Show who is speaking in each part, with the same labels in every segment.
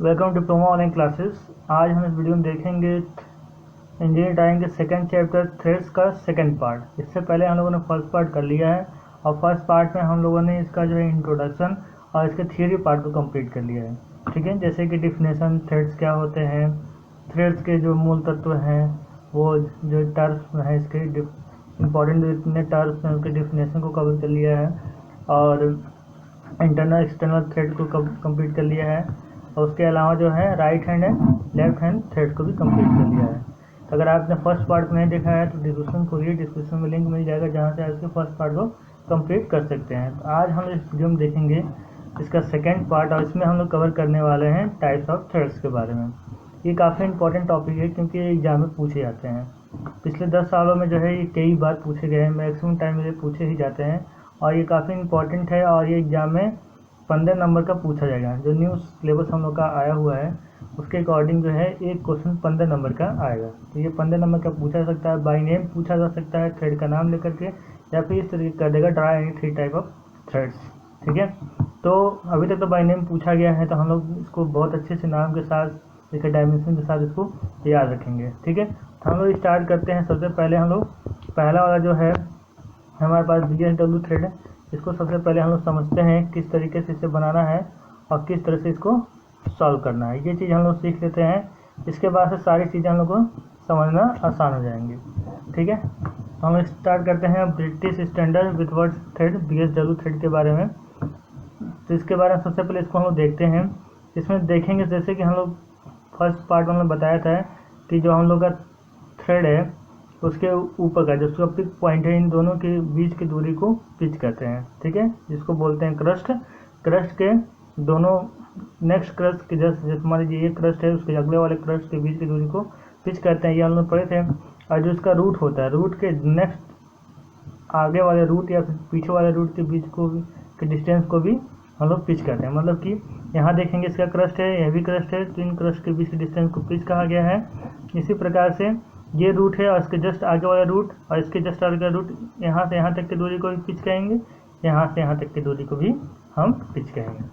Speaker 1: Welcome diploma online classes. आज हम इस वीडियो में देखेंगे इंजीनियरिंग ड्राइंग के सेकंड चैप्टर थ्रेड्स का सेकंड पार्ट। इससे पहले हम लोगों ने फर्स्ट पार्ट कर लिया है और फर्स्ट पार्ट में हम लोगों ने इसका जो है इंट्रोडक्शन और इसके थियरी पार्ट को कंप्लीट कर लिया है। ठीक है, जैसे कि डिफिनेशन, थ्रेड्स क्या होते हैं, थ्रेड्स के जो मूल तत्व हैं, वो जो टर्म्स हैं, इसके इम्पॉर्टेंट जितने टर्म्स हैं उसके डिफिनेशन को कवर कर लिया है और इंटरनल एक्सटर्नल थ्रेड को कंप्लीट कर लिया है। और उसके अलावा जो है right hand and left hand thread को भी कंप्लीट कर लिया है। तो अगर आपने फर्स्ट पार्ट को नहीं देखा है तो डिस्क्रिप्शन खोलिए, डिस्क्रिप्शन में लिंक मिल जाएगा जहाँ से आप इसके फर्स्ट पार्ट को कंप्लीट कर सकते हैं। तो आज हम इस वीडियो में देखेंगे इसका सेकेंड पार्ट और इसमें हम लोग कवर करने वाले हैं टाइप्स ऑफ थ्रेड्स के बारे में। ये काफ़ी इंपॉर्टेंट टॉपिक है क्योंकि ये एग्जाम में पूछे जाते हैं। पिछले 10 सालों में जो है ये कई बार पूछे गए हैं, मैक्सिमम टाइम में ये पूछे ही जाते हैं और ये काफ़ी इंपॉर्टेंट है और ये एग्जाम में 15 नंबर का पूछा जाएगा। जो न्यू सिलेबस हम लोग का आया हुआ है उसके अकॉर्डिंग जो है एक क्वेश्चन 15 नंबर का आएगा। तो ये 15 नंबर का पूछा जा सकता है, बाई नेम पूछा जा सकता है थ्रेड का नाम लेकर के, या फिर इस तरीके कर देगा draw any 3 type of threads. ठीक है, तो अभी तक तो बाई नेम पूछा गया है तो हम लोग इसको बहुत अच्छे से नाम के साथ, इसके डायमेंशन के साथ इसको याद रखेंगे। ठीक है, तो हम लोग स्टार्ट करते हैं। सबसे पहले हम लोग पहला वाला जो है हमारे पास BSW थ्रेड है, इसको सबसे पहले हम लोग समझते हैं किस तरीके से इसे बनाना है और किस तरह से इसको सॉल्व करना है। ये चीज़ हम लोग सीख लेते हैं, इसके बाद से सारी चीज़ें हम लोग को समझना आसान हो जाएंगी। ठीक है, तो हम स्टार्ट करते हैं British standard with word thread BSW thread के बारे में। तो इसके बारे में सबसे पहले इसको हम लोग देखते हैं। इसमें देखेंगे जैसे कि हम लोग फर्स्ट पार्ट में हमने बताया था कि जो हम लोग का थ्रेड है उसके ऊपर का जो पिक पॉइंट है, इन दोनों के बीच की दूरी को पिच कहते हैं। ठीक है, जिसको बोलते हैं क्रस्ट। क्रस्ट के दोनों नेक्स्ट क्रस्ट के जैसे मान लीजिए ये क्रस्ट है, उसके अगले वाले क्रस्ट के बीच की दूरी को पिच कहते हैं, ये हम लोग पढ़े थे। और जो इसका रूट होता है, रूट के नेक्स्ट आगे वाले रूट या फिर पीछे वाले रूट के बीच को के डिस्टेंस को भी हम लोग पिच कहते हैं। मतलब कि यहाँ देखेंगे इसका क्रस्ट है, यह भी क्रस्ट है, तो इन क्रस्ट के बीच के डिस्टेंस को पिच कहा गया है। इसी प्रकार से ये रूट है और इसके जस्ट आगे वाला रूट और इसके जस्ट आगे वाला रूट, यहाँ से यहाँ तक की दूरी को भी पिच कहेंगे, यहाँ से यहाँ तक की दूरी को भी हम पिच कहेंगे।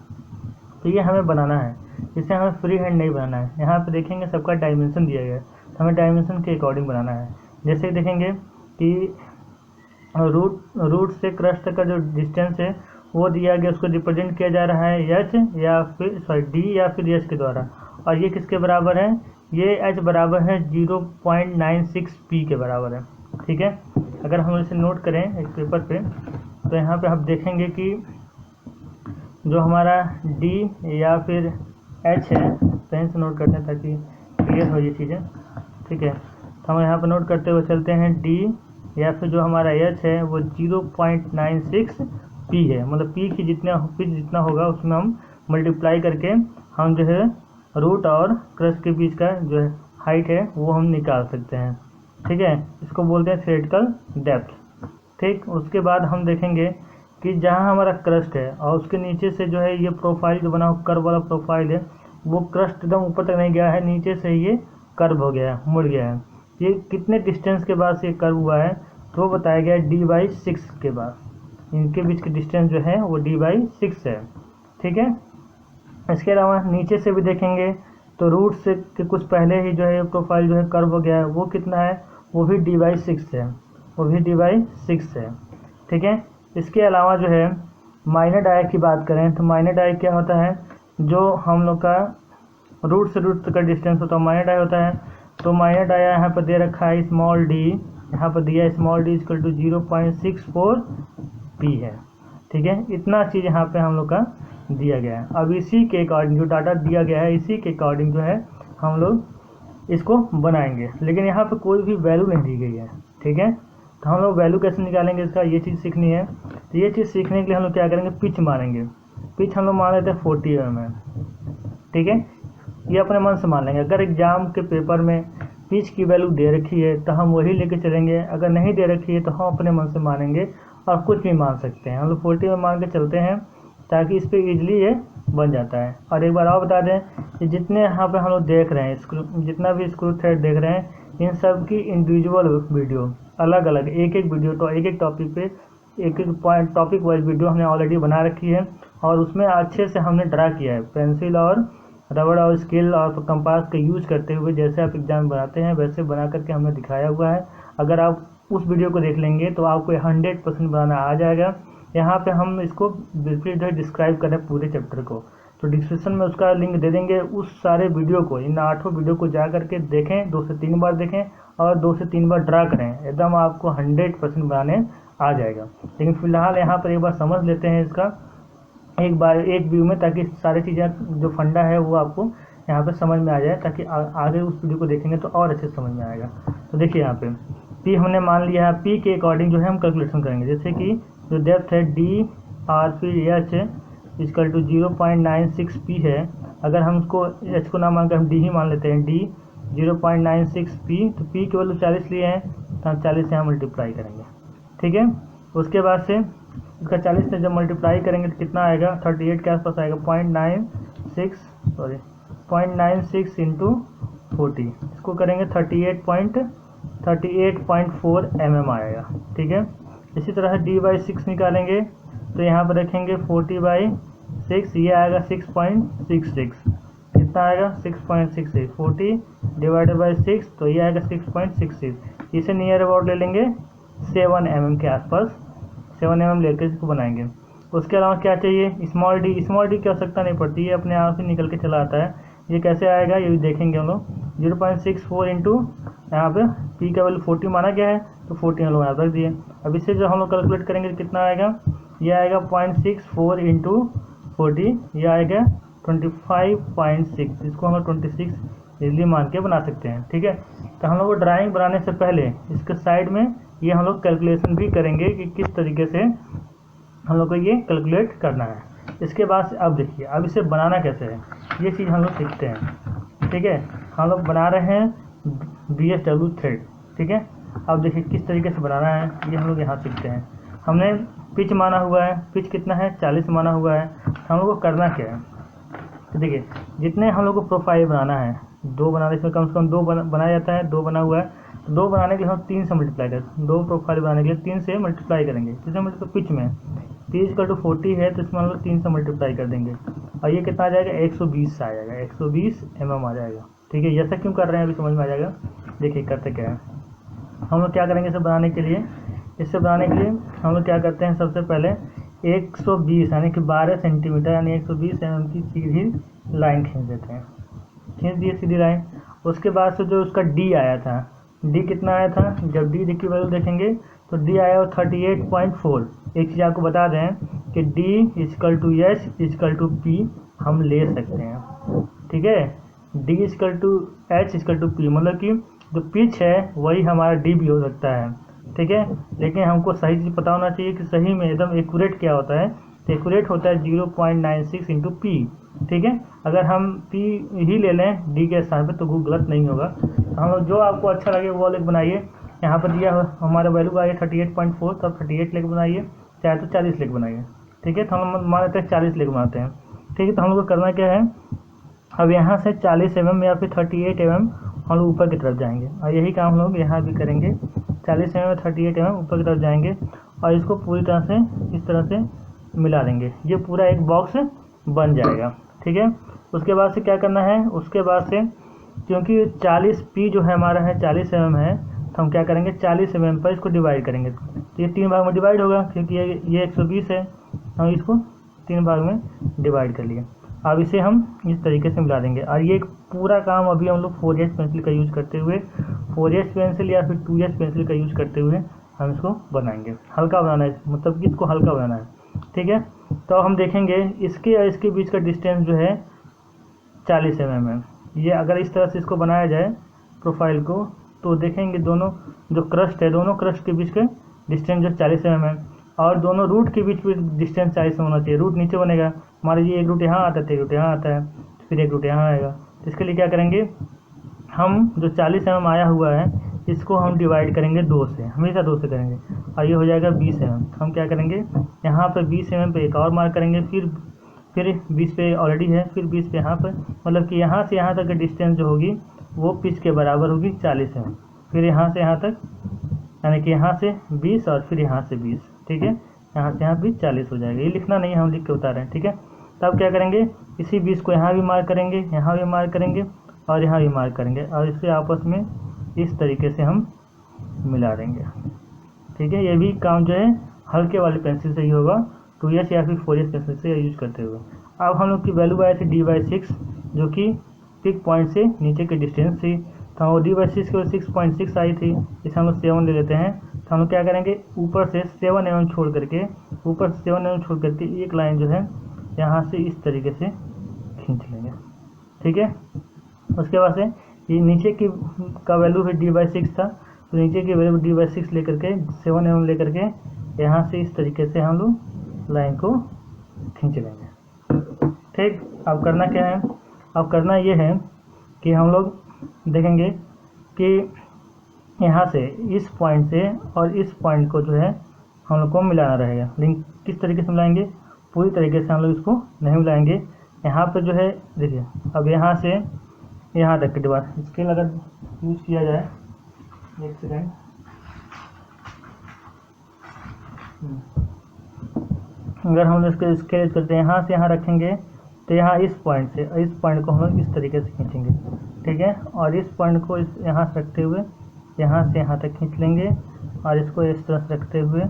Speaker 1: तो ये हमें बनाना है, इसे हमें फ्री हैंड नहीं बनाना है। यहाँ पे देखेंगे सबका डायमेंशन दिया गया है, तो हमें डायमेंशन के अकॉर्डिंग बनाना है। जैसे देखेंगे कि रूट से क्रस्ट तक का जो डिस्टेंस है वो दिया गया, उसको रिप्रेजेंट किया जा रहा है H या फिर D या फिर H के द्वारा। और ये किसके बराबर है? ये H बराबर है 0.96 P के बराबर है। ठीक है, अगर हम इसे नोट करें एक पेपर पे तो यहाँ पे हम देखेंगे कि जो हमारा D या फिर H है, पेन से नोट करते हैं ताकि क्लियर हो ये चीज़ें। ठीक है, तो हम यहाँ पे नोट करते हुए चलते हैं D या फिर जो हमारा H है वो 0.96 P है। मतलब P की जितना होगा उसमें हम मल्टीप्लाई करके हम जो है रूट और क्रस्ट के बीच का जो है हाइट है वो हम निकाल सकते हैं। ठीक है, इसको बोलते हैं थ्योरेटिकल डेप्थ। ठीक, उसके बाद हम देखेंगे कि जहाँ हमारा क्रस्ट है और उसके नीचे से जो है ये प्रोफाइल जो बना हुआ कर्व वाला प्रोफाइल है, वो क्रस्ट एकदम ऊपर तक नहीं गया है, नीचे से ये कर्व हो गया है, मुड़ गया है। ये कितने डिस्टेंस के बाद से ये कर्व हुआ है तो बताया गया है D/6 के बाद। इनके बीच की डिस्टेंस जो है वो D/6 है। ठीक है, इसके अलावा नीचे से भी देखेंगे तो रूट से के कुछ पहले ही जो है प्रोफाइल जो है कर्व हो गया है, वो कितना है? वो भी D/6 है, वो भी D/6 है। ठीक है, इसके अलावा जो है माइनर डाया की बात करें तो माइनर डाया क्या होता है? जो हम लोग का रूट से रूट तक का डिस्टेंस होता है माइनर डाया होता है। तो माइनर डाया यहाँ पर दे रखा है स्मॉल d, यहाँ पर दिया small d equal to 0.64 P है। ठीक है, इतना चीज़ यहाँ पे हम लोग का दिया गया है। अब इसी के अकॉर्डिंग जो डाटा दिया गया है इसी के अकॉर्डिंग जो है हम लोग इसको बनाएंगे, लेकिन यहाँ पे कोई भी वैल्यू नहीं दी गई है। ठीक है, तो हम लोग वैल्यू कैसे निकालेंगे इसका, ये चीज़ सीखनी है। तो ये चीज़ सीखने के लिए हम लोग क्या करेंगे, पिच मारेंगे। पिच हम लोग मान लेते हैं 40 mm। ठीक है, ये अपने मन से मान लेंगे। अगर एग्जाम के पेपर में पिच की वैल्यू दे रखी है तो हम वही लेके चलेंगे, अगर नहीं दे रखी है तो हम अपने मन से मानेंगे और कुछ भी मान सकते हैं। हम लोग 40 में मान के चलते हैं ताकि इस पर ईजिली ये बन जाता है। और एक बार और बता दें कि जितने यहाँ पे हम लोग देख रहे हैं जितना भी स्क्रू थ्रेड देख रहे हैं, इन सब की इंडिविजुअल वीडियो अलग अलग एक एक वीडियो तो एक टॉपिक पे एक पॉइंट टॉपिक वाइज वीडियो हमने ऑलरेडी बना रखी है और उसमें अच्छे से हमने ड्रा किया है पेंसिल और रबड़ और स्केल और कंपास का यूज करते हुए जैसे आप एग्जाम बनाते हैं वैसे बना करके हमने दिखाया हुआ है। अगर आप उस वीडियो को देख लेंगे तो आपको 100% बनाना आ जाएगा। यहाँ पे हम इसको बिल्कुल डिस्क्राइब कर रहे हैं पूरे चैप्टर को, तो डिस्क्रिप्शन में उसका लिंक दे देंगे। उस सारे वीडियो को, इन 8 वीडियो को जा करके देखें, 2 से 3 बार देखें और 2 से 3 बार ड्रा करें, एकदम आपको 100% बनाने आ जाएगा। लेकिन फिलहाल यहाँ पर एक बार समझ लेते हैं इसका एक बार एक व्यू में, ताकि सारी चीज़ें जो फंडा है वो आपको यहाँ पे समझ में आ जाए, ताकि आगे उस वीडियो को देखेंगे तो और अच्छे समझ में आएगा। तो देखिए यहाँ पे पी हमने मान लिया है, पी के अकॉर्डिंग जो है हम कैलकुलेशन करेंगे। जैसे कि जो डेप्थ है डी आर फिर एच इक्वल टू 0.96 पी है। अगर हम उसको एच को ना मान कर हम डी ही मान लेते हैं, डी 0.96 पी, तो पी की वैल्यू 40 लिए हैं तो हम 40 से यहाँ मल्टीप्लाई करेंगे, ठीक है। उसके बाद से इसका 40 से जब मल्टीप्लाई करेंगे तो कितना आएगा, 38 के आसपास आएगा, 0.96 इंटू 40, इसको करेंगे 38.4 mm आएगा, ठीक है। इसी तरह d/6 निकालेंगे तो यहाँ पर रखेंगे 40/6, ये आएगा 6.66, कितना आएगा 6.66, 40 डिवाइडेड बाई 6 तो ये आएगा 6.66। इसे नियर अबाउट ले लेंगे 7 mm के आसपास, 7 mm लेकर इसको बनाएंगे। उसके अलावा क्या चाहिए, स्मॉल डी की आवश्यकता नहीं पड़ती है, अपने आप ही निकल के चला आता है। ये कैसे आएगा ये भी देखेंगे हम लोग। 0.64 इंटू यहाँ पे पी का वैल्यू 40 माना गया है तो 40 हम लोग यहाँ रख दिए। अब इससे जो हम लोग कैलकुलेट करेंगे कितना आएगा, ये आएगा 0.64 इंटू 40, ये आएगा 25.6, इसको हम लोग 26 इजली मान के बना सकते हैं, ठीक है। तो हम लोग को ड्राइंग बनाने से पहले इसके साइड में ये हम लोग कैलकुलेशन भी करेंगे कि किस तरीके से हम लोग को ये कैलकुलेट करना है। इसके बाद अब देखिए अब इसे बनाना कैसे है, ये चीज़ हम लोग सीखते हैं, ठीक है। हम लोग बना रहे हैं BSW थ्रेड, ठीक है। अब देखिए किस तरीके से बनाना है ये हम लोग यहाँ सीखते हैं। हमने पिच माना हुआ है, पिच कितना है 40 माना हुआ है। हम लोग को करना क्या है, तो देखिए जितने हम लोग को प्रोफाइल बनाना है, 2 बनाने, इसमें कम से कम 2 बनाया जाता है, 2 बना हुआ है, तो 2 बनाने के लिए हम 3 से मल्टीप्लाई करें, 2 प्रोफाइल बनाने के लिए 3 से मल्टीप्लाई करेंगे। किसमें मतलब पिच में, पी इक्वल टू 40 है तो इसमें हम लोग 3 से मल्टीप्लाई कर देंगे और ये कितना आ जाएगा 120 आ जाएगा, 120 mm आ जाएगा, ठीक है। ऐसा क्यों कर रहे हैं अभी समझ में आ जाएगा। देखिए करते क्या है, हम लोग क्या करेंगे इसे बनाने के लिए, हम लोग क्या करते हैं, सबसे पहले 120 यानी कि 12 सेंटीमीटर यानी 120 mm की सीधी लाइन खींच देते हैं, खींच दिए सीधी लाइन। उसके बाद से जो उसका डी आया था, डी कितना आया था, जब डी की वैल्यू देखेंगे तो डी आया 38.4। एक चीज़ आपको बता दें कि D equal to H equal to P हम ले सकते हैं, ठीक है। D equal to H equal to P मतलब कि जो पिच है वही हमारा डी भी हो सकता है, ठीक है। लेकिन हमको सही चीज़ पता होना चाहिए कि सही में एकदम एक्यूरेट क्या होता है, तो एक्यूरेट होता है 0.96 इंटू पी, ठीक है। अगर हम पी ही ले लें डी के स्थान पे तो वो गलत नहीं होगा। तो हम लोग जो आपको अच्छा लगे वो लेकर बनाइए। यहाँ पर दिया हमारा वैल्यू आया 38.4, तो 38 लेकर बनाइए, चाहे तो 40 लेकर बनाइए, ठीक है। तो हम मान लेते हैं 40 लेकर बनाते हैं, ठीक है। तो हम लोग को करना क्या है, अब यहाँ से 40 mm या फिर 38 mm हम लोग ऊपर की तरफ जाएंगे और यही काम हम लोग यहाँ भी करेंगे। 40 mm 38 mm ऊपर की तरफ जाएंगे और इसको पूरी तरह से इस तरह से मिला देंगे, ये पूरा एक बॉक्स बन जाएगा, ठीक है। उसके बाद से क्या करना है, उसके बाद से क्योंकि 40 पी जो है हमारा है 40 mm है, तो हम क्या करेंगे 40 mm पर इसको डिवाइड करेंगे, तो ये 3 भाग में डिवाइड होगा क्योंकि ये 120 है, हम इसको 3 भाग में डिवाइड कर लिए। अब इसे हम इस तरीके से मिला देंगे और ये पूरा काम अभी हम लोग 4H पेंसिल का यूज़ करते हुए, 4H पेंसिल या फिर 2H पेंसिल का यूज़ करते हुए हम इसको बनाएंगे। हल्का बनाना है, मतलब कि इसको हल्का बनाना है, ठीक है। तो हम देखेंगे इसके और इसके बीच का डिस्टेंस जो है 40 mm है। ये अगर इस तरह से इसको बनाया जाए प्रोफाइल को तो देखेंगे दोनों जो क्रस्ट है, दोनों क्रस्ट के बीच के डिस्टेंस जो 40 mm है और दोनों रूट के बीच भी डिस्टेंस 40 होना चाहिए। रूट नीचे बनेगा, मान लीजिए एक रूट यहाँ आता है, एक रूट यहाँ आता है, फिर एक रूट यहाँ आएगा। तो इसके लिए क्या करेंगे, हम जो 40 mm आया हुआ है इसको हम डिवाइड करेंगे 2 से, हमेशा 2 से करेंगे और ये हो जाएगा 20 mm। हम क्या करेंगे यहाँ पर 20 mm पे एक और मार्क करेंगे, फिर 20 पे ऑलरेडी है, फिर 20 पे यहाँ पर, मतलब कि यहाँ से यहाँ तक की डिस्टेंस जो होगी वो पिच के बराबर होगी 40 mm। फिर यहाँ से यहाँ तक यानी कि यहाँ से 20 और फिर यहाँ से 20, ठीक है। यहाँ से यहाँ भी 40 हो जाएगा, ये लिखना नहीं है, हम लिख के बता रहे हैं, ठीक है। तब क्या करेंगे, इसी बीच को यहाँ भी मार्क करेंगे, यहाँ भी मार्क करेंगे और यहाँ भी मार्क करेंगे और इसे आपस में इस तरीके से हम मिला देंगे। ठीक है, ये भी काम जो है हल्के वाली पेंसिल से ही होगा, 2H या फिर 4H पेंसिल से यूज करते हुए। अब हम लोग की वैल्यू आई थी D/6 जो कि पिक पॉइंट से नीचे की डिस्टेंस थी, तो वो D/6 की 6.6 आई थी, इसे हम लोग 7 ले लेते हैं। तो हम लोग क्या करेंगे, ऊपर से 7 mm छोड़ करके, ऊपर से 7 mm छोड़ करके एक लाइन जो है यहाँ से इस तरीके से खींच लेंगे। ठीक है, उसके बाद से ये नीचे की का वैल्यू है D/6 था, तो नीचे की वैल्यू D/6 लेकर के 7 mm लेकर के यहाँ से इस तरीके से हम लोग लाइन को खींच लेंगे। ठीक, अब करना क्या है, अब करना ये है कि हम लोग देखेंगे कि यहाँ से इस पॉइंट से और इस पॉइंट को जो है हम लोग को मिलाना रहेगा। लेकिन किस तरीके से मिलाएंगे, पूरी तरीके से हम लोग इसको नहीं मिलाएंगे। यहाँ पे जो है देखिए, अब यहाँ से यहाँ तक के डिवाइस स्केल अगर यूज किया जाए, एक सेकेंड, अगर हम इसके स्केल करते हैं यहाँ से यहाँ रखेंगे तो यहाँ इस पॉइंट से इस पॉइंट को हम लोग इस तरीके से खींचेंगे। ठीक है, और इस पॉइंट को इस यहाँ से रखते हुए यहाँ से यहाँ तक खींच लेंगे और इसको इस तरह से रखते हुए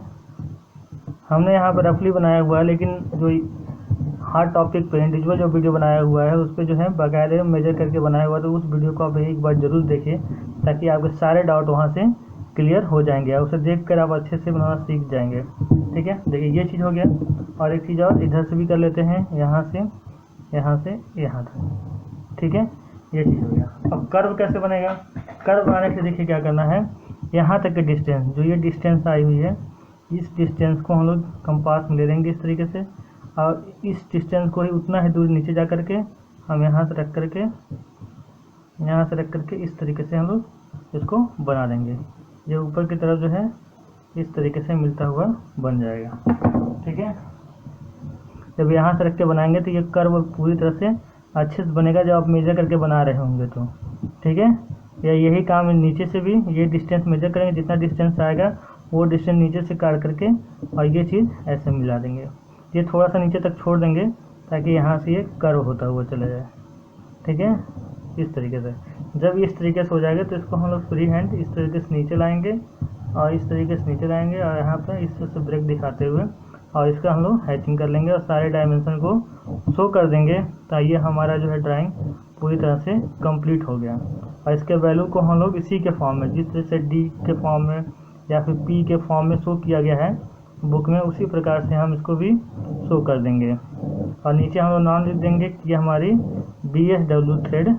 Speaker 1: हमने यहाँ पर रफली बनाया हुआ है, लेकिन जो हर टॉपिक पे इंडिविजुअल जो वीडियो बनाया हुआ है उस पर जो है बाकायदे मेजर करके बनाया हुआ है, तो उस वीडियो को आप एक बार जरूर देखिए ताकि आपके सारे डाउट वहाँ से क्लियर हो जाएंगे और उसे देखकर आप अच्छे से बनाना सीख जाएंगे। ठीक है, देखिए ये चीज़ हो गया, और एक चीज़ और इधर से भी कर लेते हैं, यहाँ से यहाँ तक। ठीक है, ये चीज़ हो गया। अब कर्व कैसे बनेगा, कर्व बनाने के लिए देखिए क्या करना है, यहाँ तक की डिस्टेंस, जो ये डिस्टेंस आई हुई है, इस डिस्टेंस को हम लोग कंपास में ले लेंगे इस तरीके से, और इस डिस्टेंस को ही उतना ही दूर नीचे जा करके हम यहाँ से रख करके इस तरीके से हम लोग इसको बना देंगे। ये ऊपर की तरफ जो है इस तरीके से मिलता हुआ बन जाएगा। ठीक है, जब यहाँ से रख के बनाएंगे तो ये कर्व पूरी तरह से अच्छे से बनेगा जब आप मेजर करके बना रहे होंगे तो। ठीक है, या यही काम नीचे से भी ये डिस्टेंस मेजर करेंगे, जितना डिस्टेंस आएगा वो डिस्टेंस नीचे से काट करके और ये चीज़ ऐसे मिला देंगे। ये थोड़ा सा नीचे तक छोड़ देंगे ताकि यहाँ से ये कर्व होता हुआ चला जाए। ठीक है, इस तरीके से जब इस तरीके से हो जाएगा तो इसको हम लोग फ्री हैंड इस तरीके से नीचे लाएंगे और इस तरीके से नीचे लाएंगे और यहाँ पर इस तरह से ब्रेक दिखाते हुए और इसका हम लोग हैचिंग कर लेंगे और सारे डायमेंशन को शो कर देंगे। तो ये हमारा जो है ड्राइंग पूरी तरह से कंप्लीट हो गया। और इसके वैल्यू को हम लोग इसी के फॉर्म में, जिस तरह से D के फॉर्म में या फिर P के फॉर्म में शो किया गया है बुक में, उसी प्रकार से हम इसको भी शो कर देंगे। और नीचे हम लोग नाम लिख देंगे कि ये हमारी BSW थ्रेड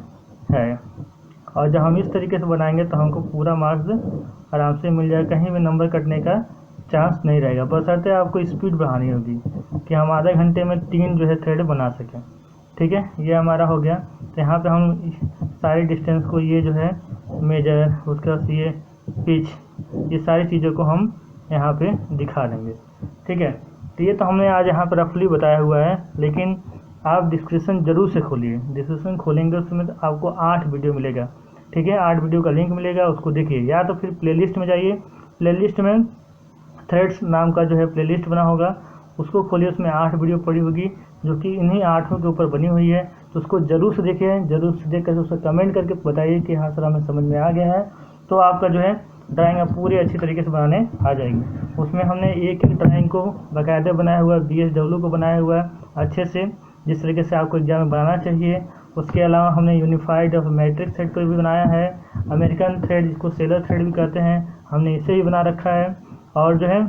Speaker 1: है। और जब हम इस तरीके से बनाएंगे तो हमको पूरा मार्क्स आराम से मिल जाएगा, कहीं भी नंबर कटने का चांस नहीं रहेगा। बशर्ते आपको स्पीड बढ़ानी होगी कि हम आधे घंटे में 3 जो है थ्रेड बना सकें। ठीक है, ये हमारा हो गया। तो यहाँ पे हम सारी डिस्टेंस को ये जो है मेजर, उसके बाद ये पिच, ये सारी चीज़ों को हम यहाँ पे दिखा देंगे। ठीक है, तो ये तो हमने आज यहाँ पर रफली बताया हुआ है, लेकिन आप डिस्क्रिप्शन जरूर से खोलिए। डिस्क्रिप्शन खोलेंगे उसमें तो आपको 8 वीडियो मिलेगा। ठीक है, 8 वीडियो का लिंक मिलेगा, उसको देखिए, या तो फिर प्लेलिस्ट में जाइए, प्लेलिस्ट में थ्रेड्स नाम का जो है प्लेलिस्ट बना होगा, उसको खोलिए, उसमें 8 वीडियो पड़ी होगी जो कि इन्हीं 8 के ऊपर बनी हुई है। तो उसको जरूर से देखिए, जरूर से देख कर उसको कमेंट करके बताइए कि हाँ सर हमें समझ में आ गया है, तो आपका जो है ड्राइंग आप पूरी अच्छी तरीके से बनाने आ जाएगी। उसमें हमने एक एक ड्राइंग को बाकायदे बनाया हुआ है, BSW को बनाया हुआ है अच्छे से, जिस तरीके से आपको एग्जाम में बनाना चाहिए। उसके अलावा हमने यूनिफाइड और मैट्रिक्स थ्रेड को भी बनाया है, अमेरिकन थ्रेड जिसको सेलर थ्रेड भी कहते हैं, हमने इसे भी बना रखा है, और जो है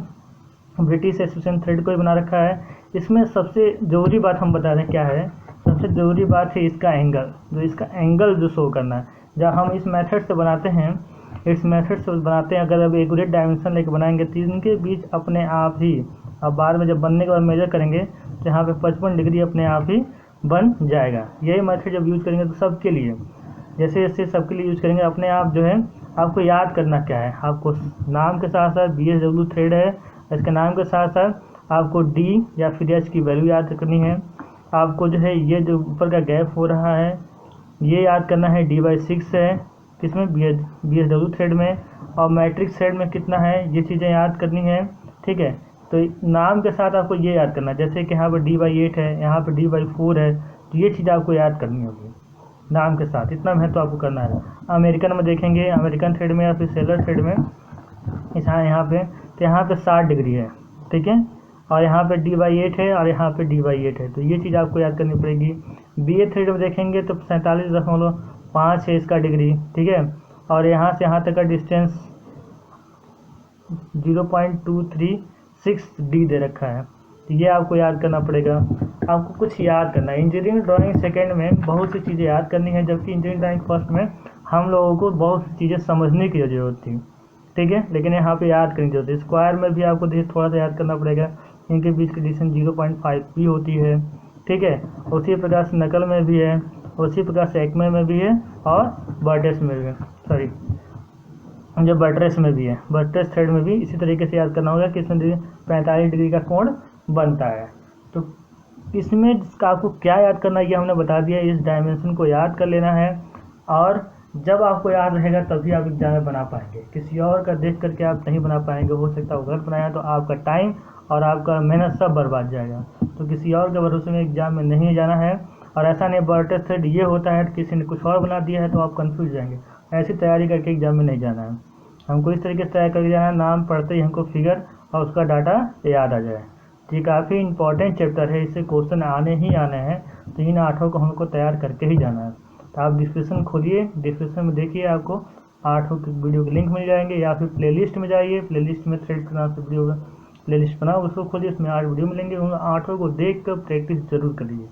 Speaker 1: ब्रिटिश एसोसिएशन थ्रेड को भी बना रखा है। इसमें सबसे ज़रूरी बात हम बता दें क्या है, सबसे ज़रूरी बात है इसका एंगल, जो शो करना है। जब हम इस मेथड से बनाते हैं, अगर अब एक डायमेंशन लेके बनाएंगे तो इनके बीच अपने आप ही, अब बाद में जब बनने के बाद मेजर करेंगे तो यहाँ पे 55 डिग्री अपने आप ही बन जाएगा। यही मेथड जब यूज़ करेंगे तो सबके लिए, जैसे जैसे सबके लिए यूज़ करेंगे, अपने आप जो है आपको याद करना क्या है, आपको नाम के साथ साथ BSW थ्रेड है, इसके नाम के साथ साथ आपको D या फिर H की वैल्यू याद करनी है। आपको जो है ये जो ऊपर का गैप हो रहा है ये याद करना है, D/6 है किसमें, BSW थ्रेड में, और मैट्रिक्स थ्रेड में कितना है, ये चीज़ें याद करनी है। ठीक है, तो नाम के साथ आपको ये याद करना है, जैसे कि यहाँ पर D/8 है, यहाँ पर D/4 है, तो ये चीज़ आपको याद करनी होगी नाम के साथ, इतना महत्व आपको करना है। अमेरिकन में देखेंगे, अमेरिकन थ्रेड में या फिर सेलर थ्रेड में यहाँ पे, तो यहाँ पे 60 डिग्री है, ठीक है, और यहाँ पे D/8 है और यहाँ पे D/8 है, तो ये चीज़ आपको याद करनी पड़ेगी। BA थ्रेड में देखेंगे तो 47.5 है इसका डिग्री, ठीक है, और यहाँ से यहाँ तक का डिस्टेंस 0.236D दे रखा है, तो ये आपको याद करना पड़ेगा। आपको कुछ याद करना है। इंजीनियरिंग ड्राइंग सेकंड में बहुत सी चीज़ें याद करनी है, जबकि इंजीनियरिंग ड्राइंग फर्स्ट में हम लोगों को बहुत सी चीज़ें समझने की ज़रूरत थी, ठीक है, लेकिन यहाँ पे याद करनी जरूरत है। स्क्वायर में भी आपको थोड़ा सा याद करना पड़ेगा, इनके बीच की डिस्टेंस 0.5 भी होती है, ठीक है। उसी प्रकार से नकल में भी है, उसी प्रकार से एक्मे में भी है, और बर्टेस में भी है, सॉरी जो बटरेस में भी है, बटरेस थ्रेड में भी इसी तरीके से याद करना होगा कि इसमें 45 डिग्री का कोण बनता है। तो इसमें आपको क्या याद करना है ये हमने बता दिया। इस डायमेंशन को याद कर लेना है, और जब आपको याद रहेगा तभी आप एग्जाम में बना पाएंगे। किसी और का देख करके आप नहीं बना पाएंगे, हो सकता है वो गलत बनाया तो आपका टाइम और आपका मेहनत सब बर्बाद जाएगा। तो किसी और के भरोसे में एग्जाम में नहीं जाना है। और ऐसा नहीं बर्टेस थ्रेड ये होता है किसी ने कुछ और बना दिया है तो आप कंफ्यूज जाएंगे, ऐसी तैयारी करके एग्जाम में नहीं जाना है। हमको इस तरीके से तैयार करके जाना है, नाम पढ़ते ही हमको फिगर और उसका डाटा याद आ जाए। ये काफ़ी इंपॉर्टेंट चैप्टर है, इससे क्वेश्चन आने ही आने हैं, तो इन 8 को हमको तैयार करके ही जाना है। तो आप डिस्क्रिप्शन खोलिए, डिस्क्रिप्शन में देखिए आपको 8 वीडियो के लिंक मिल जाएंगे, या फिर प्लेलिस्ट में जाइए, प्लेलिस्ट में थ्रेड के नाम से वीडियो प्लेलिस्ट बनाओ, उसको खोलिए, उसमें 8 वीडियो मिलेंगे। उन 8 को देख कर प्रैक्टिस जरूर करिए,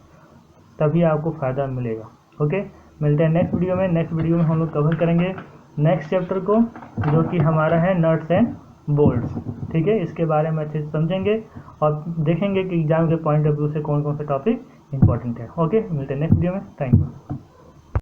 Speaker 1: तभी आपको फ़ायदा मिलेगा। ओके, मिलते हैं नेक्स्ट वीडियो में। नेक्स्ट वीडियो में हम लोग कवर करेंगे नेक्स्ट चैप्टर को, जो कि हमारा है नट्स एंड बोल्ट्स, ठीक है। इसके बारे में अच्छे से समझेंगे और देखेंगे कि एग्जाम के पॉइंट ऑफ व्यू से कौन कौन से टॉपिक इंपॉर्टेंट है। ओके, मिलते हैं नेक्स्ट वीडियो में। Thank you.